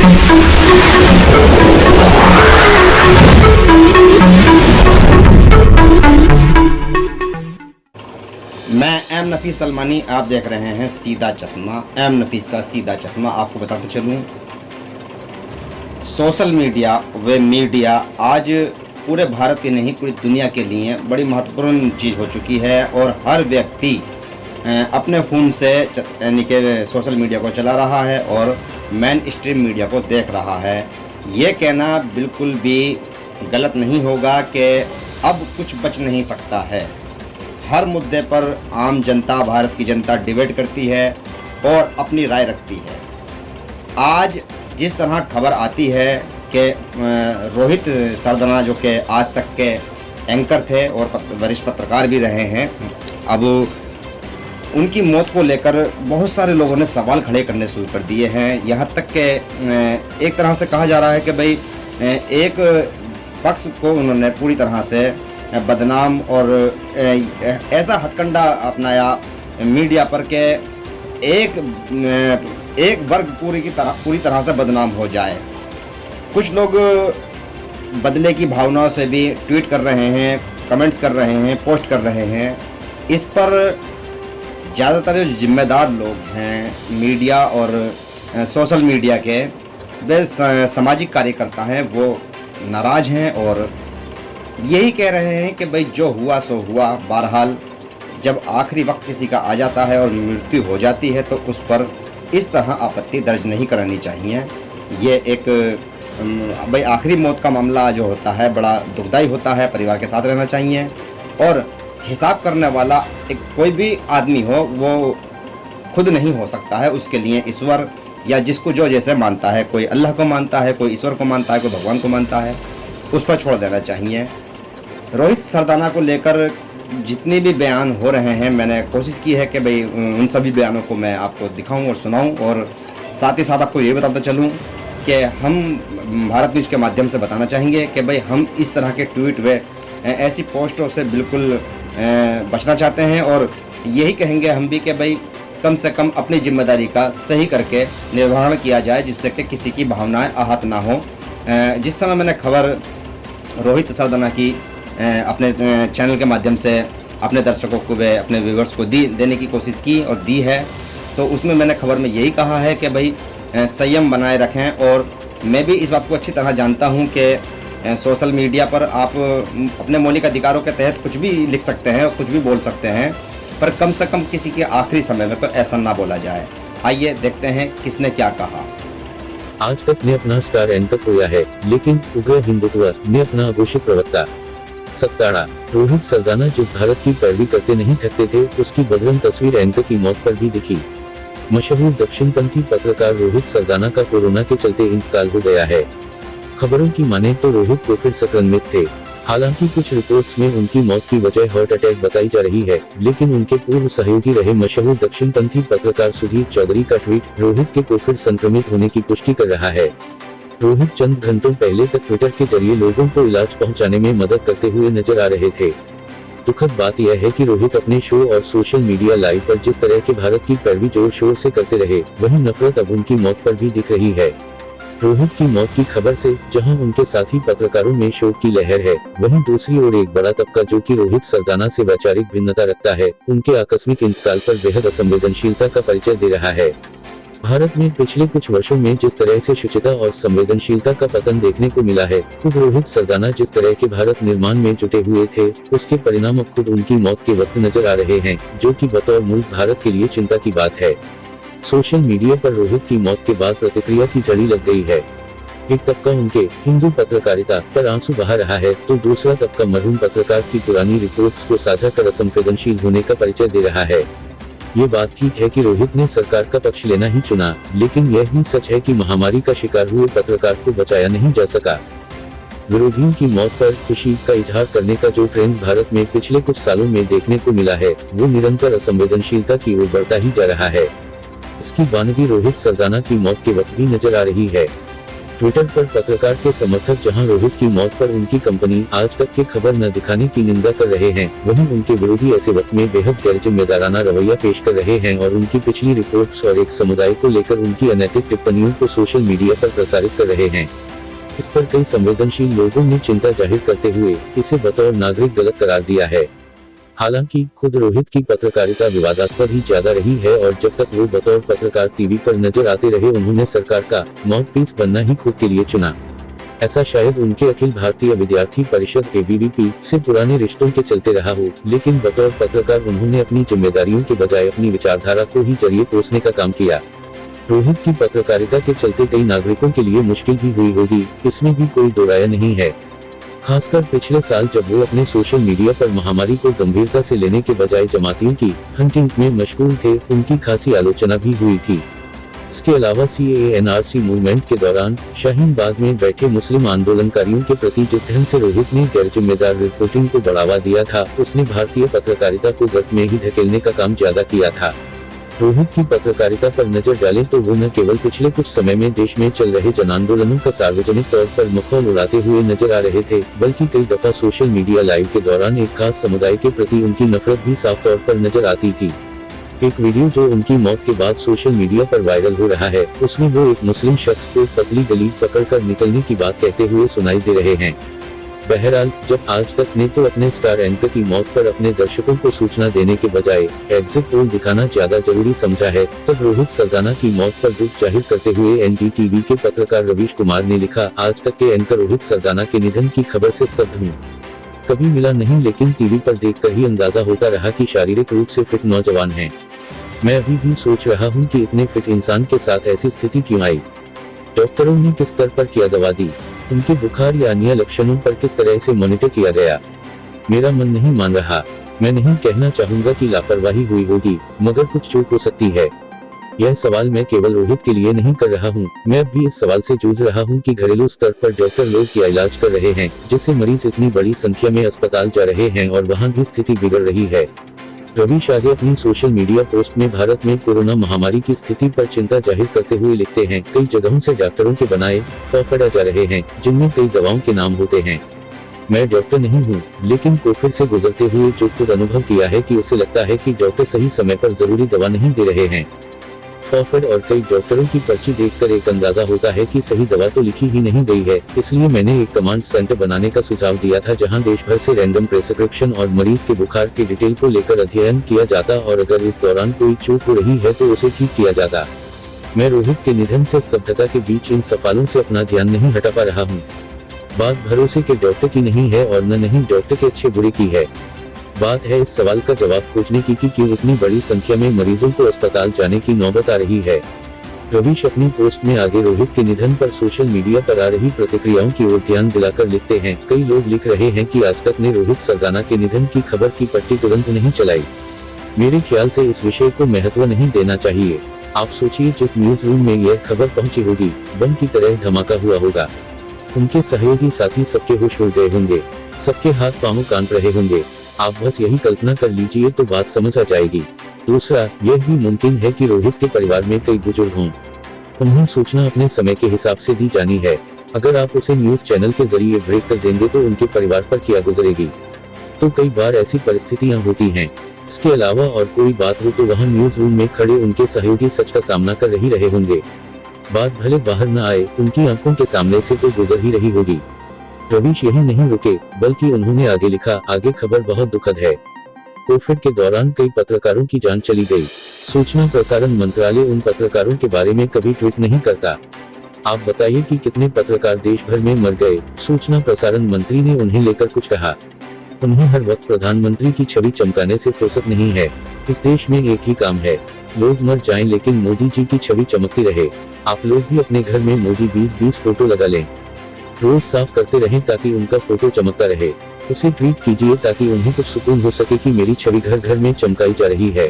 मैं एम नफीस सलमानी, आप देख रहे हैं सीधा चश्मा। एम नफीस का सीधा चश्मा। आपको बताते चलूं, सोशल मीडिया व मीडिया आज पूरे भारत के नहीं पूरी दुनिया के लिए बड़ी महत्वपूर्ण चीज़ हो चुकी है और हर व्यक्ति अपने फ़ोन से यानी कि सोशल मीडिया को चला रहा है और मेन स्ट्रीम मीडिया को देख रहा है। ये कहना बिल्कुल भी गलत नहीं होगा कि अब कुछ बच नहीं सकता है। हर मुद्दे पर आम जनता, भारत की जनता डिबेट करती है और अपनी राय रखती है। आज जिस तरह खबर आती है कि रोहित सरदाना जो कि आज तक के एंकर थे और वरिष्ठ पत्रकार भी रहे हैं, अब उनकी मौत को लेकर बहुत सारे लोगों ने सवाल खड़े करने शुरू कर दिए हैं। यहाँ तक कि एक तरह से कहा जा रहा है कि भाई एक पक्ष को उन्होंने पूरी तरह से बदनाम और ऐसा हथकंडा अपनाया मीडिया पर कि एक वर्ग पूरी तरह से बदनाम हो जाए। कुछ लोग बदले की भावनाओं से भी ट्वीट कर रहे हैं, कमेंट्स कर रहे हैं, पोस्ट कर रहे हैं। इस पर ज़्यादातर जो जिम्मेदार लोग हैं मीडिया और सोशल मीडिया के, वे सामाजिक कार्यकर्ता हैं, वो नाराज़ हैं और यही कह रहे हैं कि भाई जो हुआ सो हुआ। बहरहाल जब आखिरी वक्त किसी का आ जाता है और मृत्यु हो जाती है तो उस पर इस तरह आपत्ति दर्ज नहीं करानी चाहिए। ये एक भाई आखिरी मौत का मामला जो होता है बड़ा दुखदाई होता है, परिवार के साथ रहना चाहिए और हिसाब करने वाला एक कोई भी आदमी हो वो खुद नहीं हो सकता है। उसके लिए ईश्वर या जिसको जो जैसे मानता है, कोई अल्लाह को मानता है, कोई ईश्वर को मानता है, कोई भगवान को मानता है, उस पर छोड़ देना चाहिए। रोहित सरदाना को लेकर जितने भी बयान हो रहे हैं, मैंने कोशिश की है कि भाई उन सभी बयानों को मैं आपको दिखाऊं और सुनाऊं और साथ ही साथ आपको ये बताता चलूं कि हम भारत न्यूज़ के माध्यम से बताना चाहेंगे कि भाई हम इस तरह के ट्वीट व ऐसी पोस्टों से बिल्कुल बचना चाहते हैं और यही कहेंगे हम भी कि भाई कम से कम अपनी जिम्मेदारी का सही करके निर्वहन किया जाए, जिससे कि किसी की भावनाएं आहत ना हो। जिस समय मैंने खबर रोहित सरदाना की अपने चैनल के माध्यम से अपने दर्शकों को व अपने व्यूवर्स को देने की कोशिश की और दी है, तो उसमें मैंने खबर में यही कहा है कि भाई संयम बनाए रखें। और मैं भी इस बात को अच्छी तरह जानता हूं कि सोशल मीडिया पर आप अपने मौलिक अधिकारों के तहत कुछ भी लिख सकते हैं और कुछ भी बोल सकते हैं, पर कम से कम किसी के आखिरी समय में तो ऐसा ना बोला जाए। आइए देखते हैं किसने क्या कहा। आज तक ने अपना स्टार एंकर खोया है, लेकिन उग्र हिंदुत्व ने अपना अघोषित प्रवक्ता सत्ताड़ा। रोहित सरदाना जिस भारत की पैरवी करते नहीं थकते थे, उसकी बदरंग तस्वीर एंकर की मौत पर भी दिखी। मशहूर दक्षिणपंथी पत्रकार रोहित सरदाना का कोरोना के चलते इंतकाल हो गया है। खबरों की माने तो रोहित को फिर संक्रमित थे। हालांकि कुछ रिपोर्ट्स में उनकी मौत की वजह हार्ट अटैक बताई जा रही है, लेकिन उनके पूर्व सहयोगी रहे मशहूर दक्षिणपंथी पत्रकार सुधीर चौधरी का ट्वीट रोहित के कोविड संक्रमित होने की पुष्टि कर रहा है। रोहित चंद घंटों पहले तक ट्विटर के जरिए लोगों को इलाज पहुंचाने में मदद करते हुए नजर आ रहे थे। दुखद बात यह है कि रोहित अपने शो और सोशल मीडिया लाइव पर जिस तरह के भारत की पैरवी जोर शोर से करते रहे, वही नफरत अब उनकी मौत पर भी दिख रही है। रोहित की मौत की खबर से जहां उनके साथी पत्रकारों में शोक की लहर है, वहीं दूसरी ओर एक बड़ा तबका जो कि रोहित सरदाना से वैचारिक भिन्नता रखता है, उनके आकस्मिक इंतकाल पर बेहद असंवेदनशीलता का परिचय दे रहा है। भारत में पिछले कुछ वर्षों में जिस तरह से शुचिता और संवेदनशीलता का पतन देखने को मिला है, खुद रोहित सरदाना जिस तरह के भारत निर्माण में जुटे हुए थे, उसके परिणाम अब खुद उनकी मौत के वक्त नजर आ रहे हैं, जो कि बतौर मुल्क भारत के लिए चिंता की बात है। सोशल मीडिया पर रोहित की मौत के बाद प्रतिक्रिया की झड़ी लग गई है। एक तबका उनके हिंदू पत्रकारिता पर आंसू बहा रहा है, तो दूसरा तबका मरहूम पत्रकार की पुरानी रिपोर्ट्स को साझा कर असंवेदनशील होने का परिचय दे रहा है। ये बात ठीक है कि रोहित ने सरकार का पक्ष लेना ही चुना, लेकिन यह भी सच है कि महामारी का शिकार हुए पत्रकार को बचाया नहीं जा सका। विरोधियों की मौत पर खुशी का इजहार करने का जो ट्रेंड भारत में पिछले कुछ सालों में देखने को मिला है, वो निरंतर असंवेदनशीलता की ओर बढ़ता ही जा रहा है। इसकी वानगी रोहित सरदाना की मौत के वक्त भी नजर आ रही है। ट्विटर पर पत्रकार के समर्थक जहां रोहित की मौत पर उनकी कंपनी आज तक की खबर न दिखाने की निंदा कर रहे हैं, वहीं उनके विरोधी ऐसे वक्त में बेहद गैरजिम्मेदाराना रवैया पेश कर रहे हैं और उनकी पिछली रिपोर्ट्स और एक समुदाय को लेकर उनकी अनैतिक टिप्पणियों को सोशल मीडिया पर प्रसारित कर रहे हैं। इस पर कई संवेदनशील लोगों ने चिंता जाहिर करते हुए इसे बतौर नागरिक गलत करार दिया है। हालांकि खुद रोहित की पत्रकारिता विवादास्पद ही ज्यादा रही है और जब तक वो बतौर पत्रकार टीवी पर नजर आते रहे उन्होंने सरकार का माउथपीस बनना ही खुद के लिए चुना। ऐसा शायद उनके अखिल भारतीय विद्यार्थी परिषद ABVP से पुराने रिश्तों के चलते रहा हो, लेकिन बतौर पत्रकार उन्होंने अपनी जिम्मेदारियों के बजाय अपनी विचारधारा को ही जरिए पोसने का काम किया। रोहित की पत्रकारिता के चलते कई नागरिकों के लिए मुश्किल भी हुई होगी, इसमें भी कोई दो राय नहीं है। खासकर पिछले साल जब वो अपने सोशल मीडिया पर महामारी को गंभीरता से लेने के बजाय जमातियों की हंटिंग में मशगूल थे, उनकी खासी आलोचना भी हुई थी। इसके अलावा CAA-NRC मूवमेंट के दौरान शाहीन बाग में बैठे मुस्लिम आंदोलनकारियों के प्रति जिस ढंग से रोहित ने गैरजिम्मेदार रिपोर्टिंग को बढ़ावा दिया था, उसने भारतीय पत्रकारिता को गर्त में ही धकेलने का काम ज्यादा किया था। रोहित की पत्रकारिता पर नजर डालें तो वो न केवल पिछले कुछ समय में देश में चल रहे जन आंदोलनों का सार्वजनिक तौर पर मखौल उड़ाते हुए नजर आ रहे थे, बल्कि कई दफा सोशल मीडिया लाइव के दौरान एक खास समुदाय के प्रति उनकी नफरत भी साफ तौर पर नजर आती थी। एक वीडियो जो उनकी मौत के बाद सोशल मीडिया पर वायरल हो रहा है, उसमें वो एक मुस्लिम शख्स को पतली गली पकड़कर निकलने की बात कहते हुए सुनाई दे रहे हैं। बहरहाल, जब आज तक ने तो अपने स्टार एंकर की मौत पर अपने दर्शकों को सूचना देने के बजाय एग्जिट पोल दिखाना ज्यादा जरूरी समझा है, तब रोहित सरदाना की मौत पर दुख जाहिर करते हुए NDTV के पत्रकार रवीश कुमार ने लिखा, आज तक के एंकर रोहित सरदाना के निधन की खबर से स्तब्ध हूँ। कभी मिला नहीं, लेकिन टीवी पर देखकर ही अंदाजा होता रहा कि शारीरिक रूप से फिट नौजवान हैं। मैं अभी भी सोच रहा हूँ कि इतने फिट इंसान के साथ ऐसी स्थिति क्यों आई। डॉक्टरों ने किस स्तर पर क्या दवा दी, उनके बुखार या अन्य लक्षणों पर किस तरह से मॉनिटर किया गया। मेरा मन नहीं मान रहा। मैं नहीं कहना चाहूंगा कि लापरवाही हुई होगी, मगर कुछ चूक हो सकती है। यह सवाल मैं केवल रोहित के लिए नहीं कर रहा हूँ, मैं अब भी इस सवाल से जूझ रहा हूँ कि घरेलू स्तर पर डॉक्टर लोग क्या इलाज कर रहे हैं, जिससे मरीज इतनी बड़ी संख्या में अस्पताल जा रहे हैं और वहाँ भी स्थिति बिगड़ रही है। रवीश आगे अपनी सोशल मीडिया पोस्ट में भारत में कोरोना महामारी की स्थिति पर चिंता जाहिर करते हुए लिखते हैं, कई जगहों से डॉक्टरों के बनाए फॉरवर्ड जा रहे हैं, जिनमें कई दवाओं के नाम होते हैं। मैं डॉक्टर नहीं हूँ, लेकिन कोविड से गुजरते हुए जो खुद अनुभव किया है कि उसे लगता है कि डॉक्टर सही समय पर जरूरी दवा नहीं दे रहे हैं। फॉरवर्ड और कई डॉक्टरों की पर्ची देखकर एक अंदाजा होता है कि सही दवा तो लिखी ही नहीं गई है। इसलिए मैंने एक कमांड सेंटर बनाने का सुझाव दिया था, जहां देश भर से रैंडम प्रिस्क्रिप्शन और मरीज के बुखार की डिटेल को लेकर अध्ययन किया जाता और अगर इस दौरान कोई चूक हो रही है तो उसे ठीक किया जाता। मैं रोहित के निधन से स्तब्धता के बीच इन सवालों से अपना ध्यान नहीं हटा पा रहा हूँ। बात भरोसे के डॉक्टर की नहीं है और न नहीं डॉक्टर के अच्छे बुरे की है। बात है इस सवाल का जवाब खोजने की कि क्यों इतनी बड़ी संख्या में मरीजों को अस्पताल जाने की नौबत आ रही है। रवीश अपनी पोस्ट में आगे रोहित के निधन पर सोशल मीडिया पर आ रही प्रतिक्रियाओं की ओर ध्यान दिलाकर लिखते हैं, कई लोग लिख रहे हैं कि आज तक ने रोहित सरदाना के निधन की खबर की पट्टी तुरंत नहीं चलाई। मेरे ख्याल से इस विषय को महत्व नहीं देना चाहिए। आप सोचिए, जिस न्यूज रूम में यह खबर पहुंची होगी, बम की तरह धमाका हुआ होगा। उनके सहयोगी साथी सबके होश उड़ गए होंगे, सबके हाथ पांव कांप रहे होंगे। आप बस यही कल्पना कर लीजिए तो बात समझ आ जाएगी। दूसरा, यह भी मुमकिन है कि रोहित के परिवार में कई बुजुर्ग हों। उन्हें सूचना अपने समय के हिसाब से दी जानी है। अगर आप उसे न्यूज चैनल के जरिए ब्रेक कर देंगे तो उनके परिवार पर क्या गुजरेगी। तो कई बार ऐसी परिस्थितियां होती हैं। इसके अलावा और कोई बात हो तो वहाँ न्यूज रूम में खड़े उनके सहयोगी सच का सामना कर ही रहे होंगे। बात भले बाहर न आए, उनकी आंखों के सामने से तो गुजर ही रही होगी। रवीश यही नहीं रुके, बल्कि उन्होंने आगे लिखा, आगे खबर बहुत दुखद है। कोविड के दौरान कई पत्रकारों की जान चली गई। सूचना प्रसारण मंत्रालय उन पत्रकारों के बारे में कभी ट्वीट नहीं करता। आप बताइए कि कितने पत्रकार देश भर में मर गए। सूचना प्रसारण मंत्री ने उन्हें लेकर कुछ कहा। उन्हें हर वक्त प्रधानमंत्री की छवि चमकाने से फुर्सत नहीं है। इस देश में एक ही काम है, लोग मर जाएं लेकिन मोदी जी की छवि चमकती रहे। आप लोग भी अपने घर में मोदी 20-20 फोटो लगा लें, रोज साफ करते रहें ताकि उनका फोटो चमकता रहे। उसे ट्वीट कीजिए ताकि उन्हें कुछ सुकून हो सके कि मेरी छवि घर घर में चमकाई जा रही है।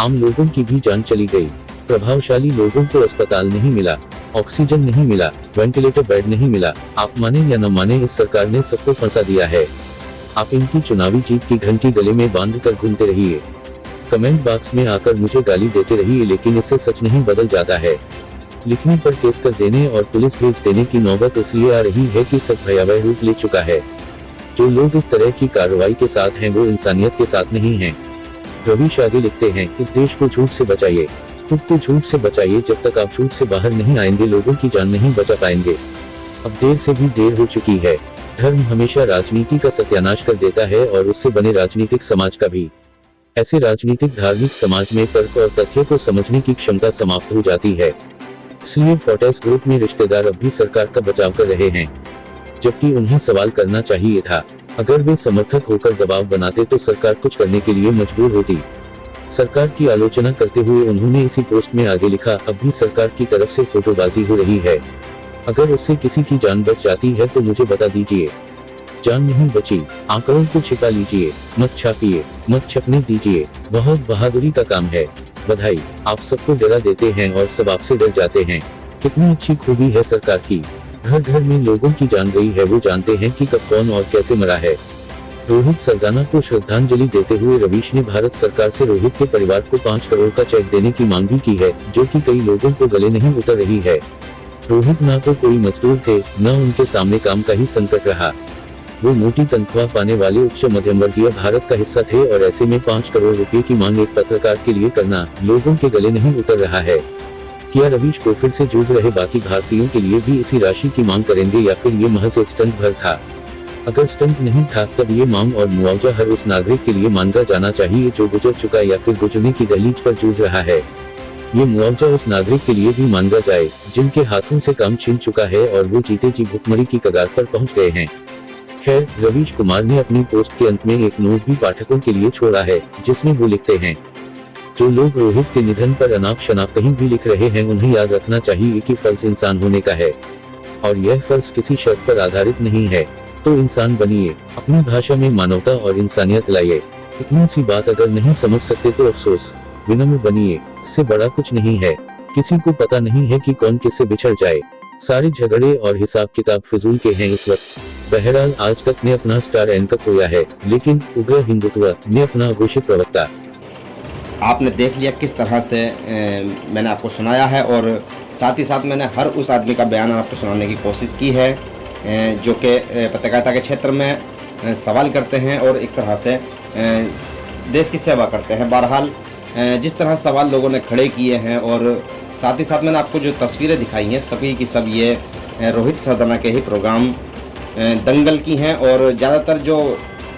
आम लोगों की भी जान चली गई। प्रभावशाली लोगों को अस्पताल नहीं मिला, ऑक्सीजन नहीं मिला, वेंटिलेटर बेड नहीं मिला। आप माने या न माने, इस सरकार ने सबको फंसा दिया है। आप इनकी चुनावी जीत की घंटी गले में बांध कर घूमते रहिए, कमेंट बॉक्स में आकर मुझे गाली देते रहिए, लेकिन इससे सच नहीं बदल जाता है। लिखने पर केस कर देने और पुलिस भेज देने की नौबत इसलिए आ रही है कि सब भयावह रूप ले चुका है। जो लोग इस तरह की कार्रवाई के साथ हैं वो इंसानियत के साथ नहीं हैं। रवीश आगे लिखते हैं, इस देश को झूठ से बचाइए, खुद को झूठ से बचाइए। जब तक आप झूठ से बाहर नहीं आएंगे लोगों की जान नहीं बचा पाएंगे। अब देर से भी देर हो चुकी है। धर्म हमेशा राजनीति का सत्यानाश कर देता है और उससे बने राजनीतिक समाज का भी। ऐसे राजनीतिक धार्मिक समाज में तर्क और तथ्य को समझने की क्षमता समाप्त हो जाती है। इसलिए फोर्टिस ग्रुप में रिश्तेदार अब भी सरकार का बचाव कर रहे हैं, जबकि उन्हें सवाल करना चाहिए था। अगर वे समर्थक होकर दबाव बनाते तो सरकार कुछ करने के लिए मजबूर होती। सरकार की आलोचना करते हुए उन्होंने इसी पोस्ट में आगे लिखा, अब भी सरकार की तरफ से फोटोबाजी हो रही है। अगर उससे किसी की जान बच जाती है तो मुझे बता दीजिए। जान नहीं बची, आंकड़ों को छिपा लीजिए, मत छापिए, मत छपने दीजिए। बहुत बहादुरी का काम है, बधाई। आप सबको डरा देते हैं और सब आपसे डर जाते हैं। कितनी अच्छी खूबी है सरकार की। घर घर में लोगों की जान गई है, वो जानते हैं कि कब कौन और कैसे मरा है। रोहित सरदाना को श्रद्धांजलि देते हुए रवीश ने भारत सरकार से रोहित के परिवार को 5 करोड़ का चेक देने की मांग भी की है, जो कि कई लोगों को गले नहीं उतर रही है। रोहित ना तो कोई मजदूर थे, न उनके सामने काम का ही संकट रहा। वो मोटी तनख्वाह पाने वाले उच्च मध्यम वर्गीय भारत का हिस्सा थे और ऐसे में 5 करोड़ रुपए की मांग एक पत्रकार के लिए करना लोगों के गले नहीं उतर रहा है। क्या रवीश को फिर से जूझ रहे बाकी भारतीयों के लिए भी इसी राशि की मांग करेंगे या फिर ये महज एक स्टंट भर था? अगर स्टंट नहीं था तब ये मांग और मुआवजा हर उस नागरिक के लिए मांगा जाना चाहिए जो गुजर चुका या फिर गुजरने की दहलीज पर जूझ रहा है। ये मुआवजा उस नागरिक के लिए भी मांगा जाए जिनके हाथों से काम छिन चुका है और वो जीते जी भुखमरी की कगार पर पहुंच गए हैं। खैर, रवीश कुमार ने अपनी पोस्ट के अंत में एक नोट भी पाठकों के लिए छोड़ा है, जिसमें वो लिखते हैं, जो लोग रोहित के निधन पर अनाप शनाप कहीं भी लिख रहे हैं उन्हें याद रखना चाहिए कि फर्ज इंसान होने का है और यह फर्ज किसी शर्त पर आधारित नहीं है। तो इंसान बनिए, अपनी भाषा में मानवता और इंसानियत लाइए। इतनी सी बात अगर नहीं समझ सकते तो अफसोस, विनम्र बनिए, इससे बड़ा कुछ नहीं है। किसी को पता नहीं है कि कौन किससे बिछड़ जाए। सारे झगड़े और हिसाब किताब फिजूल के हैं इस वक्त। बहरहाल आज तक ने अपना स्टार एंकर खोया है, लेकिन उग्र हिंदुत्व ने अपना घोषित प्रवक्ता। आपने देख लिया किस तरह से मैंने आपको सुनाया है और साथ ही साथ मैंने हर उस आदमी का बयान आपको सुनाने की कोशिश की है जो कि पत्रकारिता के क्षेत्र में सवाल करते हैं और एक तरह से देश की सेवा करते हैं। बहरहाल जिस तरह सवाल लोगों ने खड़े किए हैं और साथ ही साथ मैंने आपको जो तस्वीरें दिखाई हैं सभी की सब ये रोहित सरदाना के ही प्रोग्राम दंगल की हैं और ज़्यादातर जो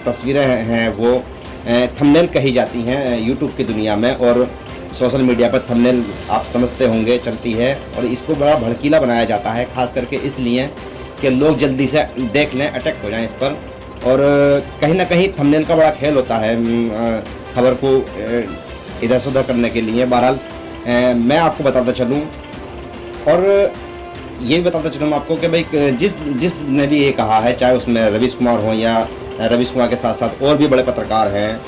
तस्वीरें हैं वो थंबनेल कही जाती हैं यूट्यूब की दुनिया में और सोशल मीडिया पर थंबनेल आप समझते होंगे चलती है और इसको बड़ा भड़कीला बनाया जाता है, खास करके इसलिए कि लोग जल्दी से देख लें, अटैक हो जाएं इस पर। और कहीं ना कहीं थंबनेल का बड़ा खेल होता है खबर को इधर से उधर करने के लिए। बहरहाल मैं आपको बताता चलूँ और ये भी बताता चलूँ आपको कि भाई जिसने भी ये कहा है, चाहे उसमें रवीश कुमार हो या रवीश कुमार के साथ साथ और भी बड़े पत्रकार हैं,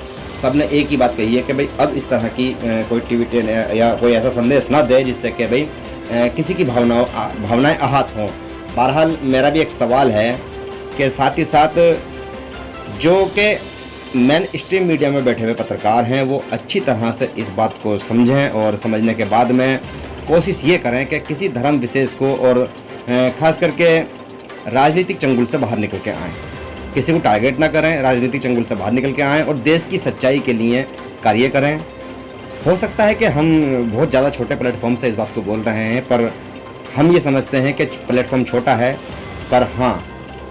सब ने एक ही बात कही है कि भाई अब इस तरह की कोई ट्वीट या कोई ऐसा संदेश ना दे जिससे कि भाई किसी की भावनाएं आहत हों। बहरहाल मेरा भी एक सवाल है कि साथ ही साथ जो कि मेन स्ट्रीम मीडिया में बैठे हुए पत्रकार हैं वो अच्छी तरह से इस बात को समझें और समझने के बाद में कोशिश ये करें कि किसी धर्म विशेष को और ख़ास करके राजनीतिक चंगुल से बाहर निकल के आएँ, किसी को टारगेट ना करें, राजनीतिक चंगुल से बाहर निकल के आएँ और देश की सच्चाई के लिए कार्य करें। हो सकता है कि हम बहुत ज़्यादा छोटे प्लेटफॉर्म से इस बात को बोल रहे हैं, पर हम ये समझते हैं कि प्लेटफॉर्म छोटा है, पर हाँ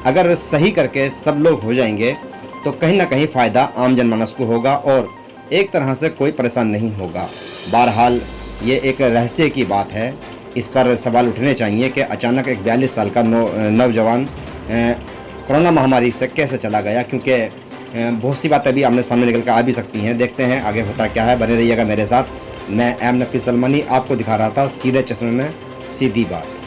अगर सही करके सब लोग हो जाएंगे तो कहीं ना कहीं फ़ायदा आम जनमानस को होगा और एक तरह से कोई परेशान नहीं होगा। बहरहाल ये एक रहस्य की बात है, इस पर सवाल उठने चाहिए कि अचानक एक 42 साल का नौजवान कोरोना महामारी से कैसे चला गया, क्योंकि बहुत सी बातें भी आमने सामने निकल कर आ भी सकती हैं। देखते हैं आगे होता क्या है, बने रहिएगा मेरे साथ। मैं एम नफीस सलमानी आपको दिखा रहा था सीधे चश्मे में सीधी बात।